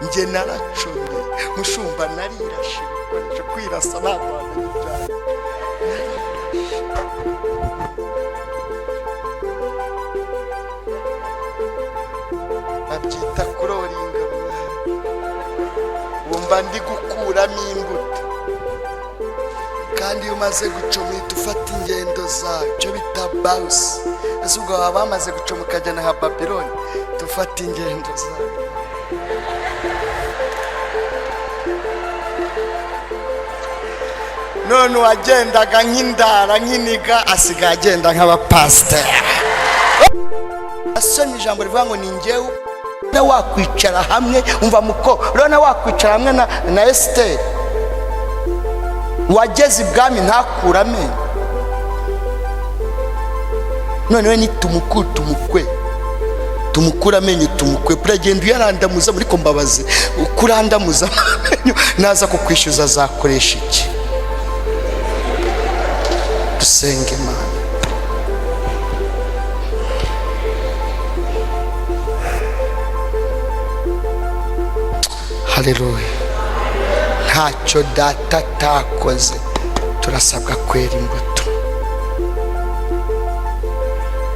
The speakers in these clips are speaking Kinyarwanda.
njye naracumye mushumba narirashe bikoresha kwirasa ntabwo wamenya ibyawe babyita kuroringa wumva ndi gukuramo imbuto kandi iyo umaze gucuma uhita ufata ingendo zawe icyo bita bawusi ese ubwo baba bamaze gucuma ukajya na Babyloni dufata ingendo zawe none uwagendaga nk'indara nk'iniga asigaye agenda nk'abapasiteri asomye ijambo rivuga ngo ni njyewe na wakwicara hamwe umva muko urabona wakwicara hamwe na Esiteri wageze ibwami ntakura amenyo none we tumukura amenyo tumukwe uragenda uyarandamuza muri ko mbabazi ukurandamuza amenyo naza kukwishyuza azakoresha iki dusenge Imana haleluya ntacyo data atakoze turasabwa kwera imbuto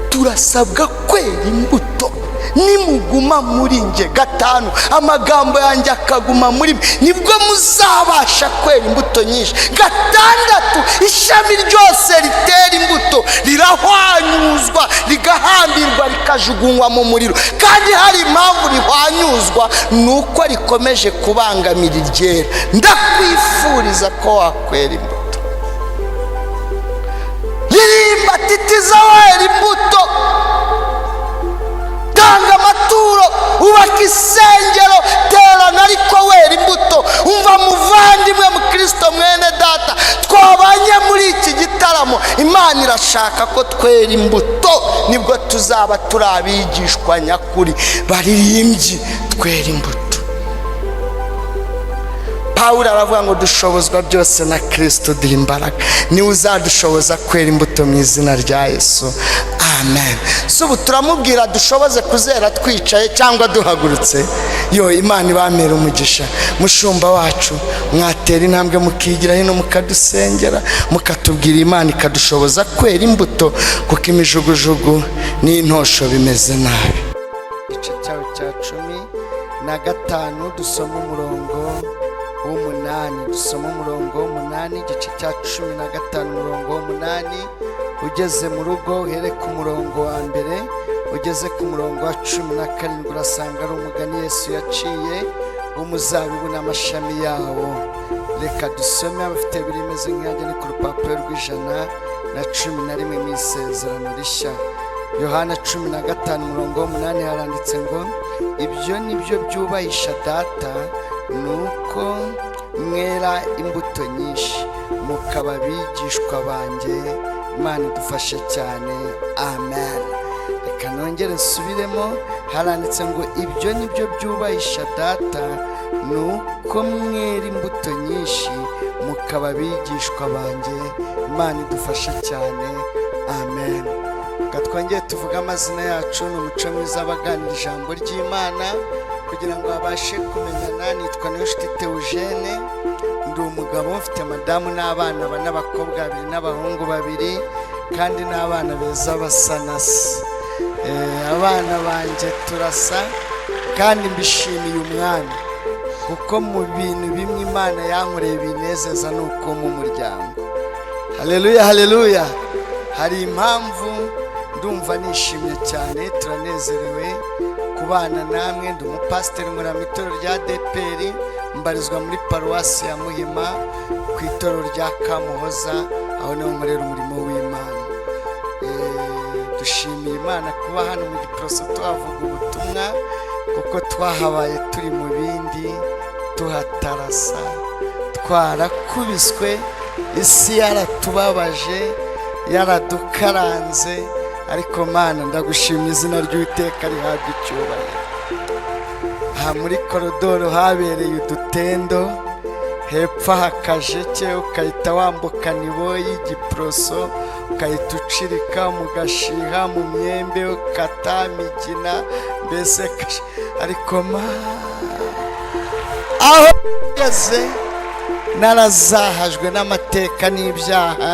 turasabwa kwera imbuto nimuguma muri nge gatanu amagambo yanjye akaguma muri nibwo muzabasha kwera imbuto nyinshi gatandatu ishami ryose ritera imbuto rirahwanyuzwa rigahambirwa rikajugunywa mu muriro kandi hari impamvu rihwanyuzwa nuko rikomeje kubangamira iryera ndakwifuriza ko wakwera imbuto ririmba titiza wera imbuto tanga amaturo ubaka isengero terana ariko wera imbuto umva muvandimwe mu Kristo mwene data twabanye muri iki gitaramo Imana irashaka ko twera imbuto nibwo tuzaba turi abigishwa nyakuri baririmbyi twera imbuto Pawulo aravuga ngo dushobozwa byose na Kristo duha imbaraga niwe uzadushoboza kwera imbuto mu izina rya Yesu amen subu turamubwira dushoboze kuzera twicaye cyangwa duhagurutse yo Imana ibamera umugisha mushumba wacu mwatera intambwe mukigira hino mukadusengera mukatubwira Imana ikadushoboza kwera imbuto kuko imijugujugu n'intosho bimeze nabi igice cyawe cya 15 dusoma umurongo w'umunani dusoma umurongo w'umunani igice cya 15 umurongo w'umunani ugeze mu rugo uhere ku murongo wa mbere ugeze ku murongo wa 17 urasanga ari umugani Yesu yaciye w'umuzabibu n'amashami yawo reka dusome abafite birimeze nk'yanjye ni ku rupapuro rw'111 mu isezerano rishya Yohana 15 umurongo w'umunani haranditse ngo ibyo nibyo byubahisha data nuko mwera imbuto nyinshi mukaba bigishwa banjye Imana idufashe cyane amen reka nongere nsubiremo haranditse ngo ibyo nibyo byubahisha data nuko mwera imbuto nyinshi mukaba bigishwa banjye Imana idufashe cyane amen gatwongeye tuvuga amazina yacu n'umuco mwiza abaganira ijambo ry'Imana kugira ngo abashe kumenyana nitwa Niyonshuti Theogene ndi umugabo mfite madamu n'abana n'abakobwa 2 n'abahungu 2 kandi n'abana beza basa nasi abana banje turasa kandi mbishimiye umwami kuko mu bintu bimwe Imana yankoreye binezeza nuko mu muryango haleluya haleluya hari impamvu ndumva nishimye cyane turanezerewe kubana namwe ndi umupasiteri muri itorero rya ADEPR mbarizwa muri paruwasi ya Muhima ku itorero rya Kamuhoza aho niho nkorera umurimo w'Imana dushimiye Imana kuba hano mu Giporoso tuhavuga ubutumwa kuko twahabaye turi mu bindi tuhatarasa twarakubiswe isi yaratubabaje yaradukaranze ariko Mana ndagushimira izina ry'Uwiteka rihabwa icyubahiro aha muri korodoro habereye udutendo hepfo hakajeke ukahita wambuka Niboyi Giporoso ukahita ucirika mu Gashiha mu Myembe ukata Migina mbese ariko aho ngeze narazahajwe n'amateka n'ibyaha,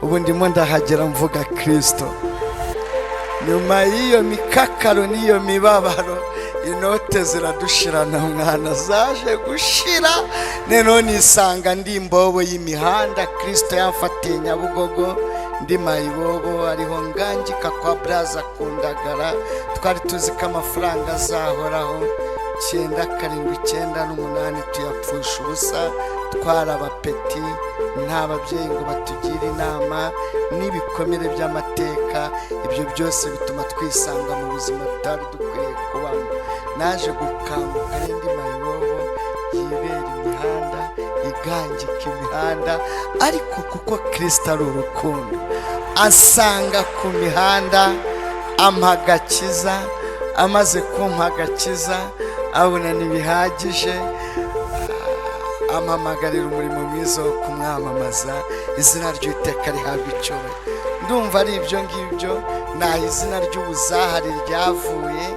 ubu ndimo ndahagera mvuga Kristo. Nyuma y'iyo mikakaro n'iyo mibabaro, inote ziradushirana mwana, zaje gushira. None isanga ndi imbobo y'imihanda, Kristo yamfatiye Nyabugogo ndi mayibobo, ariho ngangika kwa Braza Kundagara. Twari tuzi ko amafaranga azahoraho, 9,7,8 tuyapfusha ubusa. Twari abapeti, nta babyeyi ngo batugire inama, n'ibikomere by'amateka. Ibyo byose bituma twisanga mu buzima tutari dukwiriye kubamo. Naje gukanguka ndi mayibobo yibera imihanda, igangika imihanda, ariko kuko Kristo ari urukundo, asanga ku mihanda, ampa agakiza. Amaze kumpa agakiza abona ntibihagije, amamagarira umurimo mwiza wo kumwamamaza, izina ry'Uwiteka rihabwa icyubahiro. Ndumva ari ibyo ngibyo, naho izina ry'ubuzahari ryavuye.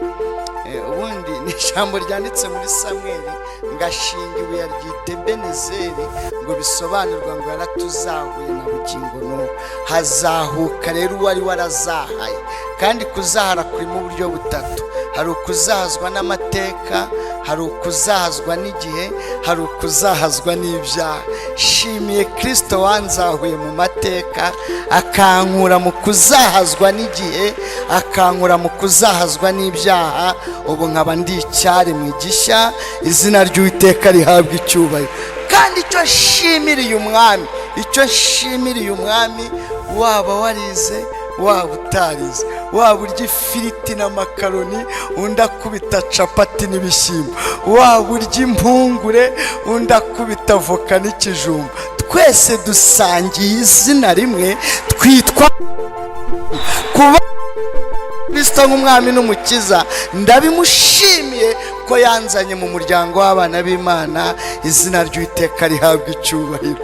Ubundi ni ijambo ryanditse muri Samweli, ngashinga ibuye ryite Benezeri, ngo bisobanurwa ngo yaratuzahuye na bugingo n'ubu. Hazahuka rero uwari warazahaye, kandi kuzahara kurimo uburyo butatu. Hari ukuzahazwa n'amateka, hari ukuzahazwa n'igihe, hari ukuzahazwa n'ibyaha. Shimiye Kristo wanzahuye mu mateka, akankura mu kuzahazwa n'igihe, akankura mu kuzahazwa n'ibyaha. Ubu nkaba ndi icyaremwe gishya, izina ry'Uwiteka rihabwa icyubahiro. Kandi icyo nshimiriye umwami, icyo nshimiriye umwami, waba warize waba utarize, waba urya ifiriti n'amakaroni, undi akubita capati n'ibishyimbo, waba urya impungure, undi akubita voka n'ikijumba, twese dusangiye izina rimwe, twitwa kuba Kristo nk'umwami n'umukiza. Ndabimushimiye ko yanzanye mu muryango w'abana b'Imana, izina ry'Uwiteka rihabwa icyubahiro.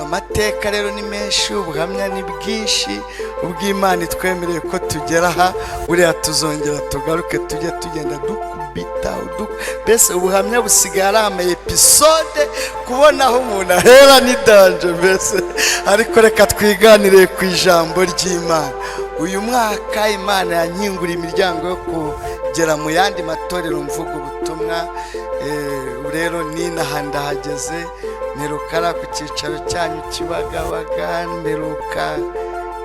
Amateka rero ni menshi, ubuhamya ni bwinshi, ubw'Imana itwemereye ko tugera aha. Buriya tuzongera tugaruke, tujye tugenda dukubita, mbese ubuhamya busigaye ari ama episode, kubona aho umuntu ahera ni danje mbese. Ariko reka twiganire ku ijambo ry'Imana. Uyu mwaka Imana yankinguriye imiryango yo kugera mu yandi matorero mvuga ubutumwa. Rero ninaha ndahageze, mperuka ku cyicaro cyanyu Kibagabaga, mperuka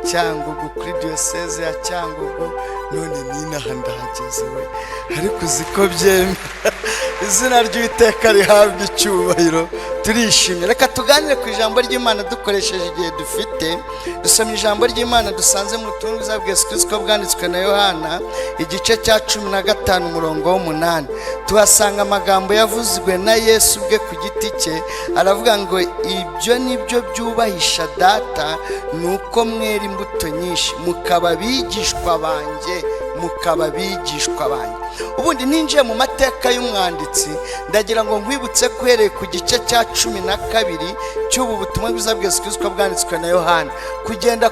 Cyangugu kuri diyoseze ya Cyangugu, none ninaha ndahageze we. Ariko uziko byemera, izina ry'Uwiteka rihabwa icyubahiro. Turishimye. Reka tuganire ku ijambo ry'Imana dukoresheje igihe dufite. Dusomye ijambo ry'Imana dusanze mu butumwa bwiza bwa Yesu Kristo bwanditswe na Yohana, igice cya 15 umurongo w'8. Tuhasanga amagambo yavuzwe na Yesu ubwe ku giti cye, aravuga ngo ibyo nibyo byubahisha Data, nuko mwera imbuto nyinshi, mukaba bigishwa banjye, mukaba bigishwa banjye. Ubundi ninjiye mu mateka y'umwanditsi, ndagira ngo nkwibutse kwereye ku gice cya 12 cy'ubu butumwa bwiza bwa Yesu Kristo bwanditswe na Yohana,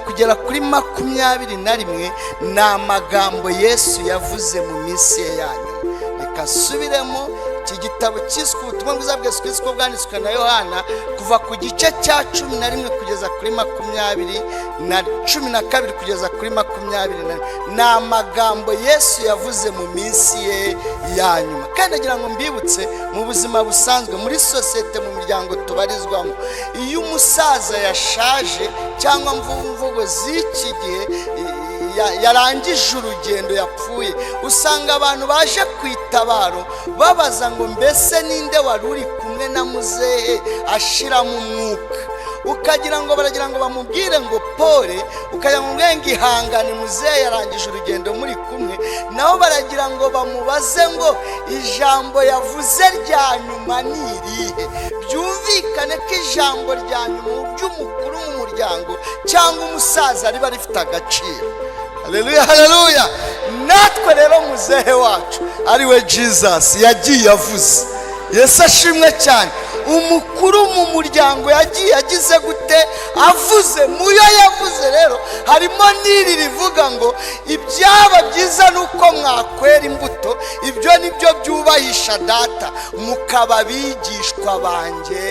kugera kuri 21, ni amagambo Yesu yavuze mu minsi ye yanyu. Reka subiremo iki gitabo cyiswe ubutumwa bwiza bwa Yesu Kristo bwanditswe na Yohana, kuva ku gice cya 11 kugeza kuri 20 na 12 kugeza kuri 20. Ni amagambo Yesu yavuze mu minsi ye ya nyuma. Kandi agira ngo mbibutse, mu buzima busanzwe, muri sosiyete, mu miryango tubarizwamo, iyo umusaza yashaje cyangwa mvugo z'iki gihe yarangije urugendo, yapfuye, usanga abantu baje kwitabaro babaza ngo mbese ninde wari uri kumwe na muzehe ashiramo umwuka. Ukagira ngo baragira ngo bamubwire ngo pole, ukagira ngo ngo ihangane muzehe yarangije urugendo muri kumwe. Naho baragira ngo bamubaze ngo ijambo yavuze rya nyuma ni irihe. Byumvikane ko ijambo rya nyuma by'umukuru mu muryango cyangwa umusaza riba rifite agaciro. Haleluya, haleluya. Natwe rero muzehe wacu ari we Jesus yagiye avuze. Yesu ashimwe cyane. umukuru mu muryango yagiye agize gute, avuze. Muyo yavuze rero harimo n'iri rivuga ngo ibyaba byiza nuko mwakwera imbuto, ibyo nibyo byubahisha data, mukaba abigishwa banjye.